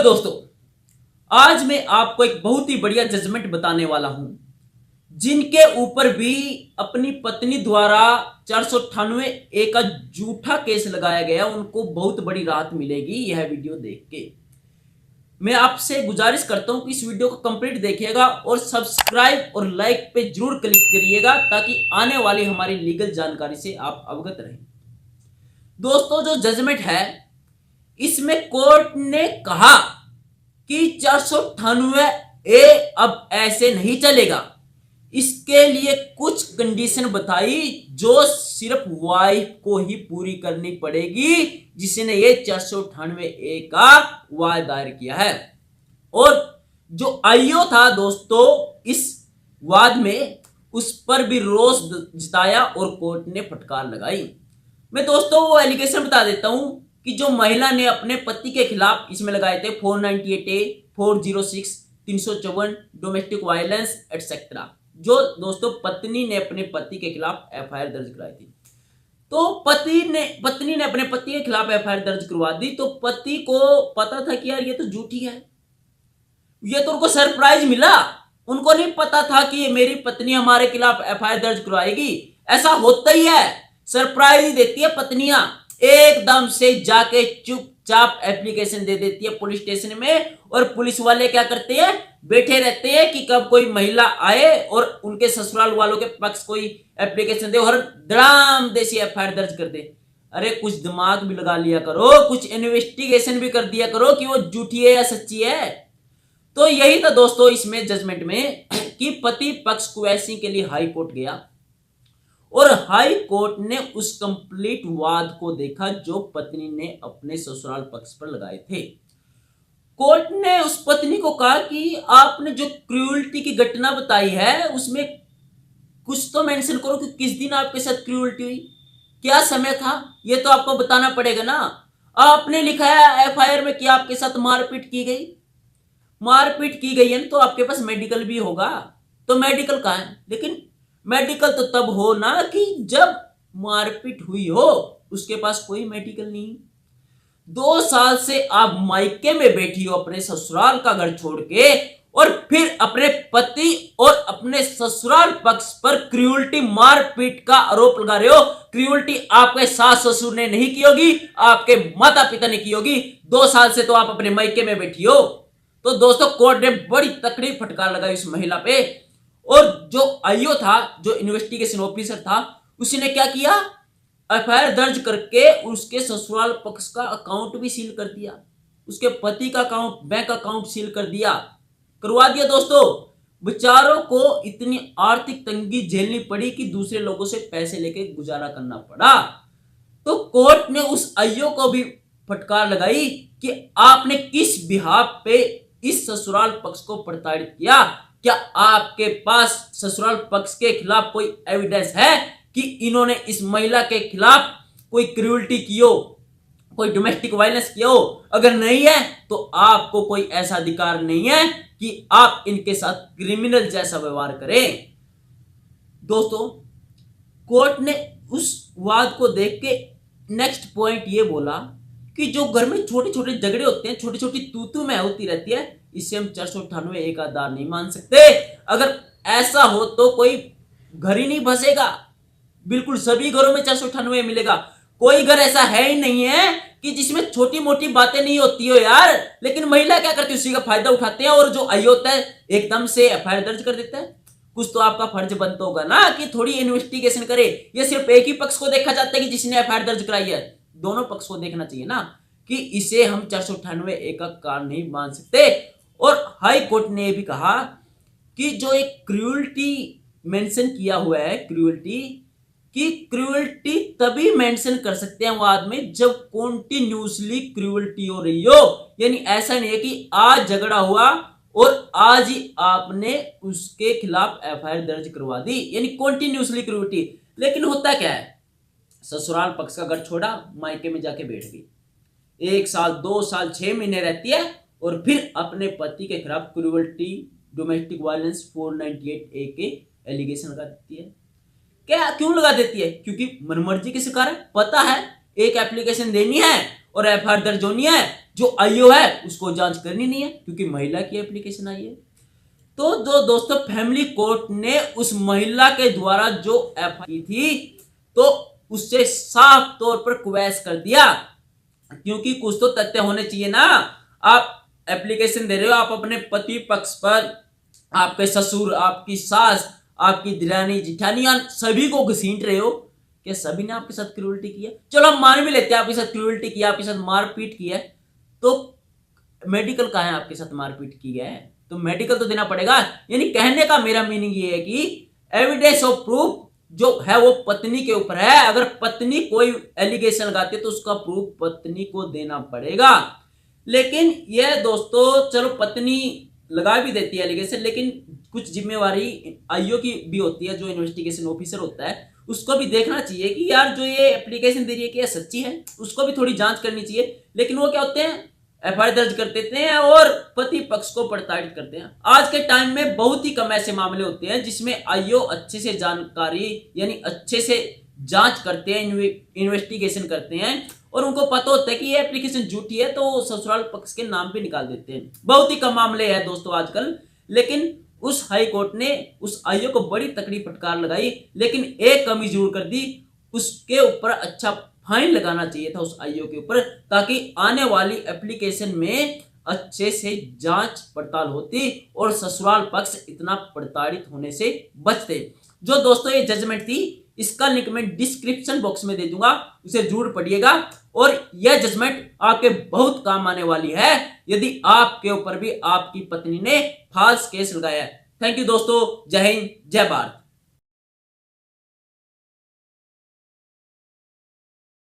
दोस्तों, आज मैं आपको एक बहुत ही बढ़िया जजमेंट बताने वाला हूं। जिनके ऊपर भी अपनी पत्नी द्वारा 498 का झूठा केस लगाया गया, उनको बहुत बड़ी राहत मिलेगी यह वीडियो देख के। मैं आपसे गुजारिश करता हूं कि इस वीडियो को कंप्लीट देखिएगा और सब्सक्राइब और लाइक पे जरूर क्लिक करिएगा ताकि आने वाली हमारी लीगल जानकारी से आप अवगत रहें। दोस्तों, जो जजमेंट है इसमें कोर्ट ने कहा कि 498 अब ऐसे नहीं चलेगा। इसके लिए कुछ कंडीशन बताई जो सिर्फ वाइफ को ही पूरी करनी पड़ेगी, जिसने ये 498 का वाद दायर किया है। और जो आईओ था दोस्तों इस वाद में, उस पर भी रोष जताया और कोर्ट ने फटकार लगाई। मैं दोस्तों वो एलिगेशन बता देता हूं कि जो महिला ने अपने पति के खिलाफ इसमें लगाए थे 498A, 406, 354 डोमेस्टिक वायलेंस एटसेट्रा। जो दोस्तों पत्नी ने अपने पति के खिलाफ एफआईआर दर्ज कराई थी, तो पत्नी ने अपने पति के खिलाफ एफआईआर दर्ज करवा दी। तो पति को पता था कि यार ये तो झूठी है, ये तो उनको सरप्राइज मिला। उनको नहीं पता था कि ये मेरी पत्नी हमारे खिलाफ एफआईआर दर्ज करवाएगी। ऐसा होता ही है, सरप्राइज ही देती है पत्नियां। एकदम से जाके चुपचाप एप्लीकेशन दे देती है पुलिस स्टेशन में, और पुलिस वाले क्या करते हैं, बैठे रहते हैं कि कब कोई महिला आए और उनके ससुराल वालों के पक्ष कोई एप्लीकेशन दे और धड़ाम देसी एफआईआर दर्ज कर दे। अरे कुछ दिमाग भी लगा लिया करो, कुछ इन्वेस्टिगेशन भी कर दिया करो कि वो झूठी है या सच्ची है। तो यही था दोस्तों इसमें जजमेंट में कि पति पक्ष क्वेश्चन के लिए हाई कोर्ट गया और हाई कोर्ट ने उस कंप्लीट वाद को देखा जो पत्नी ने अपने ससुराल पक्ष पर लगाए थे। कोर्ट ने उस पत्नी को कहा कि आपने जो क्रूअल्टी की घटना बताई है उसमें कुछ तो मेंशन करो कि किस दिन आपके साथ क्रूअल्टी हुई, क्या समय था, ये तो आपको बताना पड़ेगा ना। आपने लिखा है एफआईआर में कि आपके साथ मारपीट की गई है तो आपके पास मेडिकल भी होगा। तो मेडिकल कहाँ है? लेकिन मेडिकल तो तब हो ना कि जब मारपीट हुई हो, उसके पास कोई मेडिकल नहीं। 2 साल से आप मायके में बैठी हो अपने ससुराल का घर छोड़ के, और फिर अपने पति और अपने ससुराल पक्ष पर क्रूअल्टी मारपीट का आरोप लगा रहे हो। क्रूअल्टी आपके सास ससुर ने नहीं की होगी, आपके माता पिता ने की होगी। 2 साल से तो आप अपने मायके में बैठी हो। तो दोस्तों कोर्ट ने बड़ी तकड़ी फटकार लगाई उस महिला पे। और जो आईओ था, जो इन्वेस्टिगेशन ऑफिसर था, उसने क्या किया, एफआईआर दर्ज करके उसके ससुराल पक्ष का अकाउंट भी सील कर दिया, उसके पति का अकाउंट, बैंक अकाउंट सील करवा दिया। दोस्तों बेचारों को इतनी आर्थिक तंगी झेलनी पड़ी कि दूसरे लोगों से पैसे लेके गुजारा करना पड़ा। तो कोर्ट ने उस आईओ को भी फटकार लगाई कि आपने किस बिहाफ पे इस ससुराल पक्ष को प्रताड़ित किया। क्या आपके पास ससुराल पक्ष के खिलाफ कोई एविडेंस है कि इन्होंने इस महिला के खिलाफ कोई क्रूअल्टी की हो, कोई डोमेस्टिक वायलेंस किया हो? अगर नहीं है तो आपको कोई ऐसा अधिकार नहीं है कि आप इनके साथ क्रिमिनल जैसा व्यवहार करें। दोस्तों कोर्ट ने उस वाद को देख के नेक्स्ट पॉइंट ये बोला कि जो घर में छोटे छोटे झगड़े होते हैं, छोटी छोटी तू मैं होती रहती है, इसे हम 498 का आधार नहीं मान सकते। अगर ऐसा हो तो कोई घर ही नहीं बसेगा, बिल्कुल सभी घरों में 498 मिलेगा। कोई घर ऐसा है ही नहीं है कि जिसमें छोटी मोटी बातें नहीं होती हो यार। लेकिन महिला क्या करती है, उसी का फायदा उठाते हैं और जो आईओ होता है एकदम से एफआईआर दर्ज कर देता है। कुछ तो आपका फर्ज बनता होगा ना कि थोड़ी इन्वेस्टिगेशन करे। ये सिर्फ एक ही पक्ष को देखा जाता है कि जिसने एफआईआर दर्ज कराई है, दोनों पक्ष को देखना चाहिए ना कि इसे हम 498 का कारण नहीं मान सकते। और हाई कोर्ट ने भी कहा कि जो एक क्रूअल्टी मेंशन किया हुआ है, क्रूअल्टी तभी मेंशन कर सकते हैं वाद में जब कॉन्टिन्यूसली क्रूअल्टी हो रही हो। यानी ऐसा नहीं है कि आज झगड़ा हुआ और आज ही आपने उसके खिलाफ एफआईआर दर्ज करवा दी, यानी कॉन्टिन्यूसली क्रूअल्टी। लेकिन होता क्या है, ससुराल पक्ष का घर छोड़ा, मायके में जाके बैठ गई, 1 साल 2 साल 6 महीने रहती है और फिर अपने पति के खिलाफ क्रूअल्टी डोमेस्टिक वायलेंस 498A के एलिगेशन लगा देती है। क्या क्यों लगा देती है? क्योंकि मनमर्जी के शिकार है। पता है एक एप्लीकेशन देनी है और एफआईआर दर्ज होनी है, जो आईओ है उसको जांच करनी नहीं है क्योंकि महिला की एप्लीकेशन आई है। तो जो दोस्तों फैमिली कोर्ट ने उस महिला के द्वारा जो एफआईआर की थी तो उससे साफ तौर पर क्वैश कर दिया, क्योंकि कुछ तो तथ्य होने चाहिए ना। आप एप्लीकेशन दे रहे हो, आप अपने पति पक्ष पर आपके ससुर, आपकी सास, आपकी दिरानी जिठानी सभी को घसीट रहे हो। क्या सभी ने आपके साथ क्रूरटी की है? चलो हम मान भी लेते हैं आपके साथ क्रूरटी किया, आपके साथ मारपीट की है, तो मेडिकल कहाँ है? आपके साथ मारपीट की है तो मेडिकल तो देना पड़ेगा। यानी कहने का मेरा मीनिंग ये है कि एविडेंस ऑफ प्रूफ जो है वो पत्नी के ऊपर है। अगर पत्नी कोई एलिगेशन लगाती है तो उसका प्रूफ पत्नी को देना पड़ेगा। लेकिन यह दोस्तों चलो पत्नी लगा भी देती है एलिगेशन, लेकिन कुछ जिम्मेवारी आईओ की भी होती है, जो इन्वेस्टिगेशन ऑफिसर होता है उसको भी देखना चाहिए कि यार जो ये एप्लीकेशन दे रही है कि यह सच्ची है, उसको भी थोड़ी जांच करनी चाहिए। लेकिन वो क्या होते हैं, एफआईआर दर्ज कर देते हैं और पति पक्ष को प्रताड़ित करते हैं। आज के टाइम में बहुत ही कम ऐसे मामले होते हैं जिसमें आईओ अच्छे से जानकारी यानी अच्छे से जांच करते हैं, इन्वेस्टिगेशन करते हैं और उनको पता होता है कि ये एप्लीकेशन झूठी है तो ससुराल पक्ष के नाम पे निकाल देते हैं। बहुत ही कम मामले हैं दोस्तों आजकल। लेकिन उस हाई कोर्ट ने उस आईओ को बड़ी तकड़ी फटकार लगाई, लेकिन एक कमी जरूर कर दी, उसके ऊपर अच्छा फाइन लगाना चाहिए था उस आईओ के ऊपर, ताकि आने वाली एप्लीकेशन में अच्छे से जांच पड़ताल होती और ससुराल पक्ष इतना प्रताड़ित होने से बचते। जो दोस्तों ये जजमेंट थी इसका लिंक मैं डिस्क्रिप्शन बॉक्स में दे दूंगा, उसे जरूर पढ़िएगा और यह जजमेंट आपके बहुत काम आने वाली है यदि आपके ऊपर भी आपकी पत्नी ने फॉल्स केस लगाया है। थैंक यू दोस्तों, जय हिंद, जय भारत।